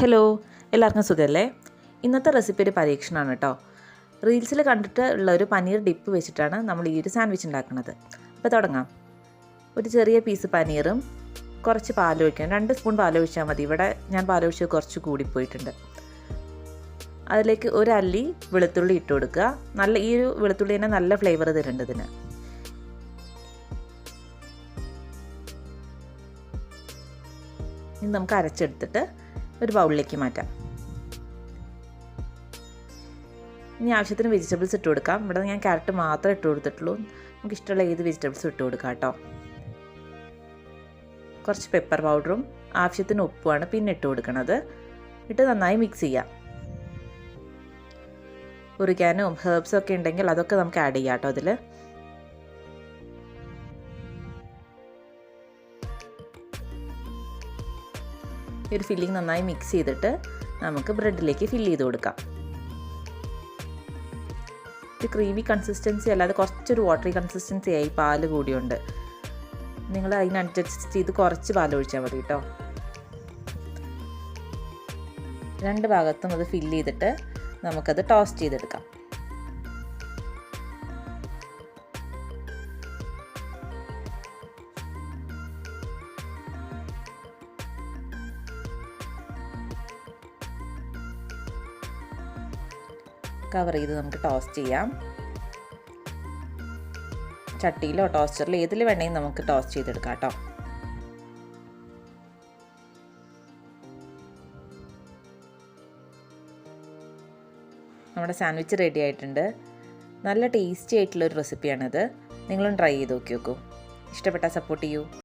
Hello, എല്ലാവർക്കും സുഖമല്ലേ? ഇന്നത്തെ റെസിപ്പി ഒരു പരീക്ഷണമാണ് കേട്ടോ. റീൽസിൽ കണ്ടിട്ട് ഉള്ള ഒരു പനീർ ഡിപ്പ് വെച്ചിട്ടാണ് നമ്മൾ ഈ ഒരു സാൻഡ്വിച്ച് ഉണ്ടാക്കുന്നത്. അപ്പോൾ തുടങ്ങാം. ഒരു ചെറിയ പീസ് പനീറും കുറച്ച് പാലൊഴിക്കണം. 2 സ്പൂൺ പാലൊഴിച്ചാൽ മതി. ഇവിടെ ഞാൻ പാലൊഴിച്ചത് കുറച്ച് കൂടിപ്പോയിട്ടുണ്ട്. അതിലേക്ക് ഒരു അല്ലി വെളുത്തുള്ളി ഇട്ട് കൊടുക്കുക. ഈ ഒരു വെളുത്തുള്ളി തന്നെ നല്ല ഫ്ലേവർ തരേണ്ടതിന്. ഇനി നമുക്ക് അരച്ചെടുത്തിട്ട് ഒരു ബൗളിലേക്ക് മാറ്റാം. ഇനി ആവശ്യത്തിന് വെജിറ്റബിൾസ് ഇട്ട് കൊടുക്കാം. ഇവിടെ ഞാൻ ക്യാരറ്റ് മാത്രമേ ഇട്ട് കൊടുത്തിട്ടുള്ളൂ. നമുക്ക് ഇഷ്ടമുള്ള ഏത് വെജിറ്റബിൾസും ഇട്ട് കൊടുക്കാം കേട്ടോ. കുറച്ച് പെപ്പർ പൗഡറും ആവശ്യത്തിന് ഉപ്പുമാണ് പിന്നെ ഇട്ട് കൊടുക്കണത്. ഇട്ട് നന്നായി മിക്സ് ചെയ്യാം. ഉറിക്കാനും ഹെർബ്സും ഒക്കെ ഉണ്ടെങ്കിൽ അതൊക്കെ നമുക്ക് ആഡ് ചെയ്യാം കേട്ടോ അതിൽ. ഈ ഒരു ഫില്ലിങ് നന്നായി മിക്സ് ചെയ്തിട്ട് നമുക്ക് ബ്രെഡിലേക്ക് ഫില്ല് ചെയ്ത് കൊടുക്കാം. ഒരു ക്രീമി കൺസിസ്റ്റൻസി അല്ലാതെ കുറച്ചൊരു വാട്ടറി കൺസിസ്റ്റൻസി ആയി, പാല് കൂടിയുണ്ട്. നിങ്ങൾ അതിനനുസരിച്ച് ചെയ്ത് കുറച്ച് പാൽ ഒഴിച്ചാൽ മതി കേട്ടോ. 2 ഭാഗത്തും അത് ഫില്ല് ചെയ്തിട്ട് നമുക്കത് ടോസ്റ്റ് ചെയ്തെടുക്കാം. കവർ ചെയ്ത് നമുക്ക് ടോസ്റ്റ് ചെയ്യാം. ചട്ടിയിലോ ടോസ്റ്ററിലോ ഏതിൽ വേണമെങ്കിൽ നമുക്ക് ടോസ്റ്റ് ചെയ്തെടുക്കാം കേട്ടോ. നമ്മുടെ സാൻഡ്വിച്ച് റെഡി ആയിട്ടുണ്ട്. നല്ല ടേസ്റ്റി ആയിട്ടുള്ളൊരു റെസിപ്പിയാണിത്. നിങ്ങളും ട്രൈ ചെയ്ത് നോക്കി നോക്കൂ. ഇഷ്ടപ്പെട്ടാൽ സപ്പോർട്ട് ചെയ്യൂ.